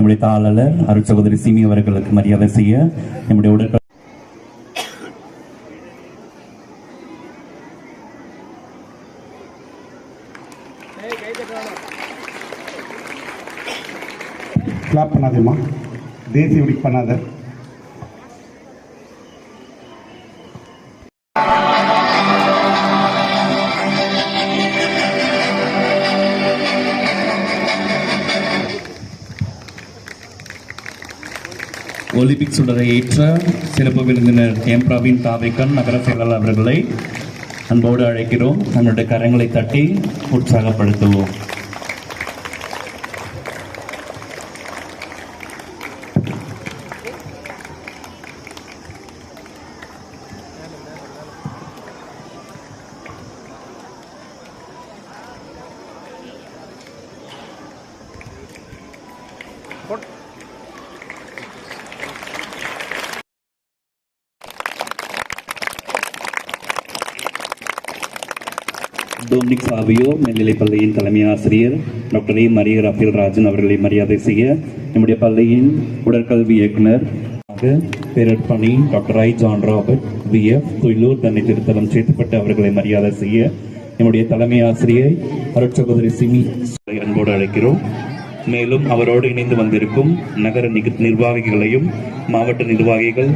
நம்முடைய தாளர் அருட்சகோதரி சிமி அவர்களுக்கு மரியாதை செய்ய நம்முடைய உடற்கல்வி கிளாப் பண்ணாதேம்மா, தேசிய வெடி பண்ணாத. ஒலிம்பிக் சுடரை ஏற்ற சிறப்பு விருந்தினர் எம் பிரவீன் தாவேக்கன் நகர செயலாளர் அவர்களை அன்போடு அழைக்கிறோம். நம்முடைய கரங்களை தட்டி உற்சாகப்படுத்துவோம். டொமினிக் சாவியோ மேல்நிலைப் பள்ளியின் தலைமை ஆசிரியர் டாக்டர் ஏ மரிய ரஃபேல் ராஜன் அவர்களை மரியாதை செய்ய நம்முடைய பள்ளியின் உடற்கல்வி இயக்குனர் பேரற்பணி doctor I John Robert VF துயிலூர் தன்னை திருத்தலம் சேர்த்துப்பட்டு அவர்களை மரியாதை செய்ய நம்முடைய தலைமை ஆசிரியை அருட்சகோதரி சிமி அன்போடு அழைக்கிறோம். மேலும் அவரோடு இணைந்து வந்திருக்கும் நகர நிர்வாகிகளையும் மாவட்ட நிர்வாகிகள்